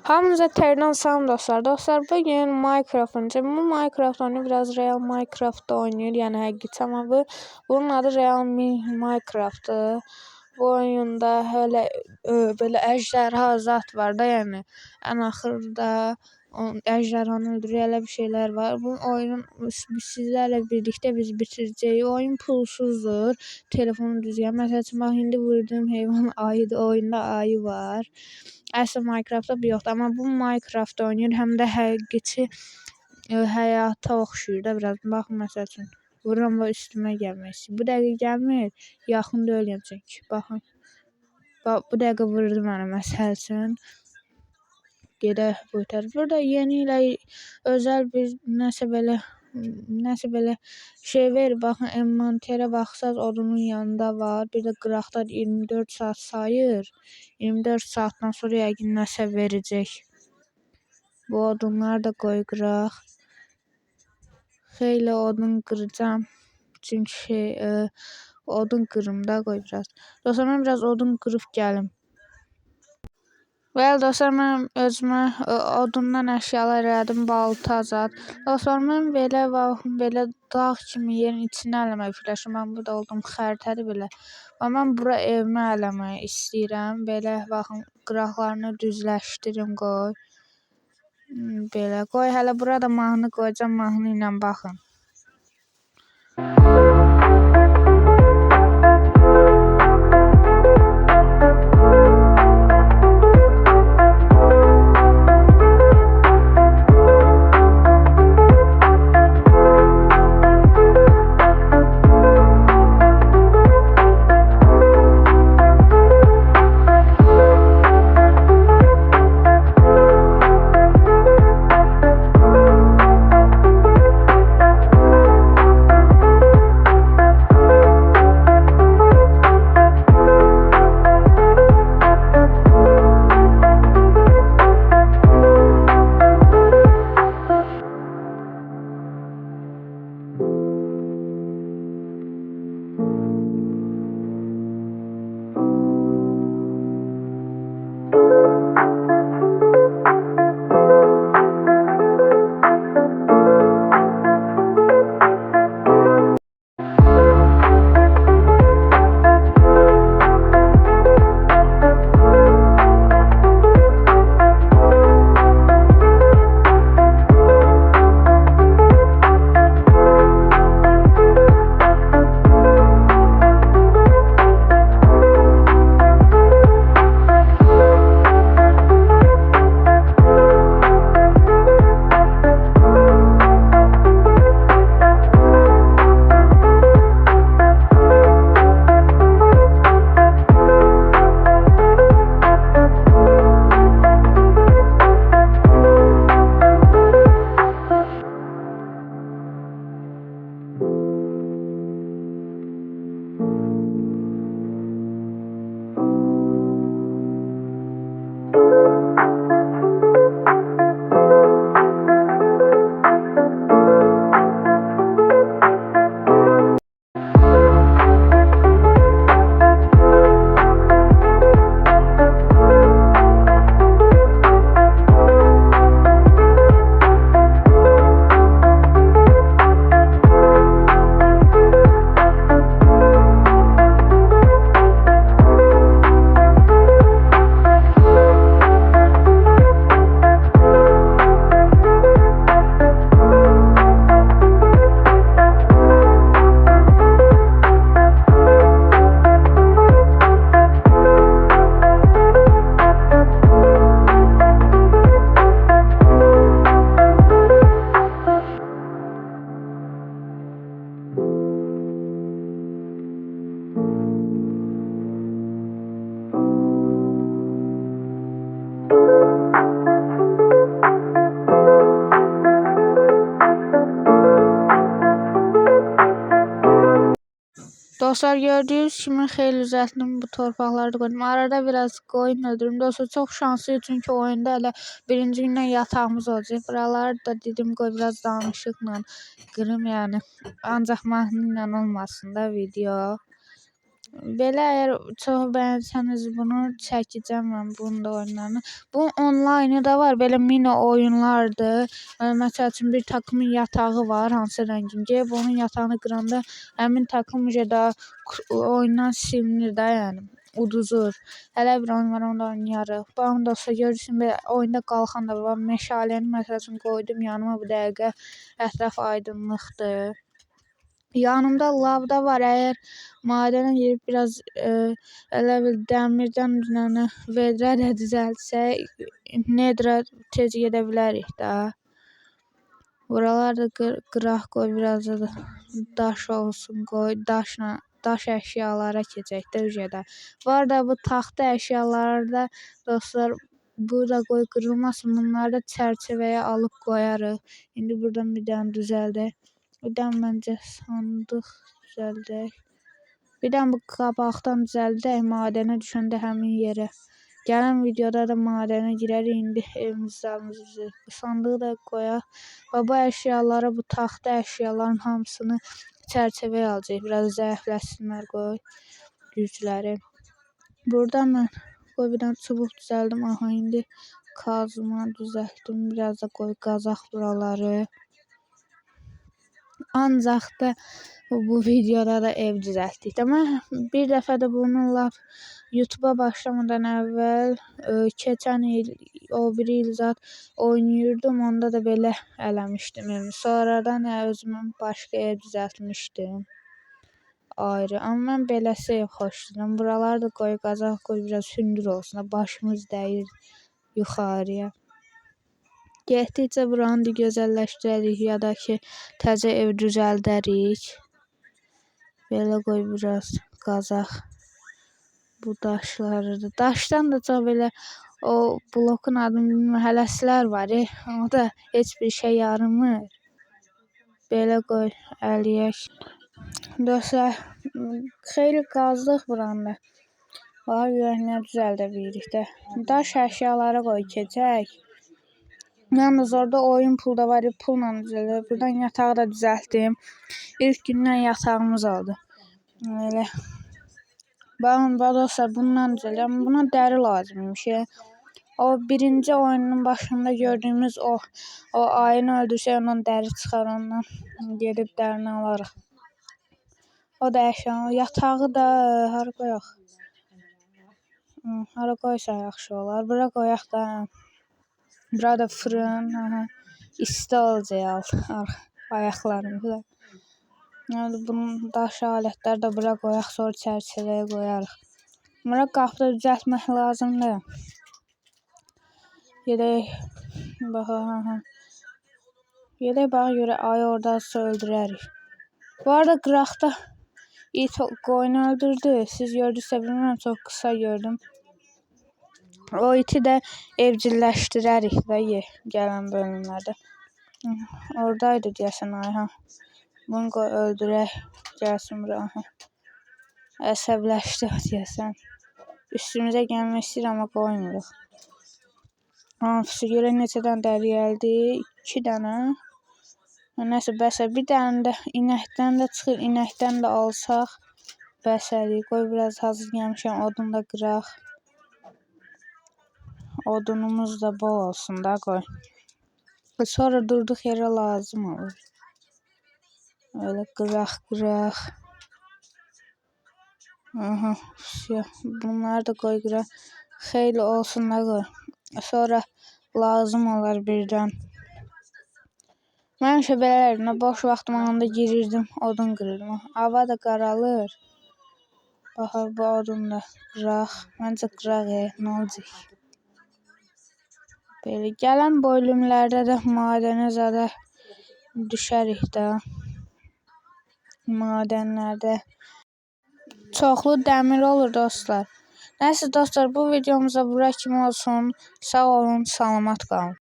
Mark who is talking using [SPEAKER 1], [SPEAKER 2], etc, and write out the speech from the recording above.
[SPEAKER 1] Hamınıza terdən salam dostlar. Dostlar, bugün Minecraft oynayacağım. Bu Minecraft oyunu biraz Real Minecraft'da oynayır, yəni həqiqi. Amma bunun adı Real Minecraft'dır. Bu oyunda hələ belə əjdaha zat var da, yəni ən axırda əjdahanı öldürür, elə bir şeylər var. Bu oyunun sizlərlə birlikdə biz bitirəcəyik. Oyun pulsuzdur. Telefonu düzgün. Məsəl üçün, bax, indi vurdum heyvan ayıdır. Oyunda ayı var. Əsl Minecraft'da bu yoxdur. Amma bu Minecraft oynayır, həm də həqiqi həyata oxşuyur da biraz. Baxın, məsəl üçün, vururam və üstümə gəlmək istəyir. Bu dəqiqə gəlmir, yaxın deyiləm çünki. Baxın. Bax, bu dəqiqə vurdu mənə, məsəl üçün. Gedək bu tərəf. Burada yeni ilə özəl bir nəsə belə şey verir. Baxın, envanterə baxsaz odunun yanında var. Bir də qıraqda 24 saat sayır. 24 saatdan sonra yəqin nəsə verəcək. Bu odunları da qoy qıraq. Xeyli odun qıracağam. Çünki odun qırım da qoy biraz. Dostlar, mən biraz odun qırıb gəlim. Bəli dostlar, mən özümə odundan əşyalar elədim, balta zat. Dostlar, mən belə dağ kimi yerin içinə eləmək fikirləşirəm. Mən burada oldum xəritədir belə. Mən bura evimi eləmək istəyirəm. Belə baxın, qıraqlarını düzləşdirim qoy. Belə qoy, hələ burada mahnı qoyacağam, mahnı ilə baxın. Dostlar, gördüyünüz kimi xeyli düzəltdim, bu torpaqları da qoydum. Arada biraz qoyun öldürüm. Dostlar, çox şanslıyıq çünki oyunda elə birinci gündən yatağımız olacaq. Buraları da dedim qoy biraz danışıqla qırım, yəni ancaq mahnı ilə olmasın da video. Belə əgər çox bəyənsəniz bunu çəkəcəm mən bunun da oyunlarını. Bu onlayını da var, belə mini oyunlardır. Məsəl üçün bir takımın yatağı var, hansı rəngin. Gəlib onun yatağını qıranda həmin takım da oyundan silinir də, yəni uduzur. Hələ bir oyun var, onu da oynayarıq. Baxın dostlar, görürsünüz belə oyunda qalxan da var. Meşaləni məsəl üçün qoydum yanıma, bu dəqiqə ətraf aydınlıqdır. Yanımda lav da var. Əgər madənə girib biraz elə bil dəmirdən üzərinə vedrə də düzəltsək, nedrə tez gedə bilərik də. Buralar da qıraq qoy, biraz da daş olsun qoy, daş əşyalara keçək də ücədə. Var da bu taxta əşyalarda dostlar, burada qoy qırılmasın, bunları da çərçivəyə alıb qoyarıq. İndi buradan bir dənə düzəldək. Bir dənə məncə sandıq düzəldək. Bir dənə bu qabaqdan düzəldək, madənə düşəndə həmin yerə. Gələn videoda da madənə girərik, indi evimizdə bu sandığı da qoyaq. Və bu əşyalara, bu taxta əşyaların hamısını çərçivəyə alacaq. Biraz zəifləsinlər qoy gücləri. Buradan mən qoy bir dənə çubuq düzəldim. Aha, indi kazma düzəltdim. Biraz da qoy qazaq buraları. Ancaq da bu videoda da ev düzəltdik. Mən bir dəfə də bununla YouTube'a başlamadan əvvəl keçən il, o bir il zat oynayırdım. Onda da belə eləmişdim. Sonradan özümün başqa ev düzəltmişdim. Ayrı. Amma mən beləsi xoşlayıram. Buraları da qoy qazaq qoy, biraz hündür olsun. Başımız dəyir yuxarıya. Getdikcə buranı da gözəlləşdirərik, ya da ki təzə ev düzəldərik. Belə qoy biraz qazaq bu daşları da. Daşdan da çox belə o blokun adını bilmirəm, hələslər var. O da heç bir şey yaramır. Belə qoy əliyək. Dostlar, xeyli qazdıq buranı da. Var görək nə düzəldə bilirik də. Daş əşyalara qoy keçək. Yalnız orada oyun pulu da var, pulla düzəldir. Buradan yatağı da düzəltdim. İlk gündən yatağımız oldu. Elə. Baxın dostlar, bundan düzəldir. Buna dəri lazımmış. O birinci oyunun başında gördüyümüz o ayını öldürsək ondan dəri çıxar, ondan gedib dərini alarıq. O da əşya. Yatağı da hara qoyaq? Hara qoysaq yaxşı olar. Bura qoyaq da. Burada fırın, isti olacaq ayaqlarımızda. Bunun daş alətləri də bura qoyaq, sonra çərçivəyə qoyarıq. Bura qapıda düzəltmək lazımdır. Gedək baxaq. Gedək baxa görə ayı orada öldürərik. Bu arada qıraqda it qoyunu öldürdü. Siz gördünüzsə bilmirəm, çox qısa gördüm. O iti də evcilləşdirərik də gələn bölümlərdə. Oradaydı deyəsən ayha. Bunu qoy öldürək. Gəlsin bura. Əsəbləşdi deyəsən. Üstümüzə gəlmək istəyir, amma qoymuruq. Görək neçə dənə dəri gəldi? 2 dənə. Nəsə bəsə. Bir dənə də inəkdən də çıxır. İnəkdən də alsaq bəsəlik. Qoy biraz hazır gəlmişəm. Odun da qıraq. Odunumuz da bol olsun da qoy. Sonra durduq yerə lazım olur. Öyle qıraq. Aha, bunları da qoy qıraq. Xeyli olsun da qoy. Sonra lazım olar birdən. Mən həmişə belə edirdim. Boş vaxtım olanda girirdim, odun qırırdım. Hava da qaralır. Baxaq, bu odun da qıraq. Məncə qıraq nə olacaq? Belə gələn bölümlərdə də madənə zada düşərik də. Madənlərdə çoxlu dəmir olur dostlar. Nəysə dostlar, bu videomuzda bura kimi olsun. Sağ olun, salamat qalın.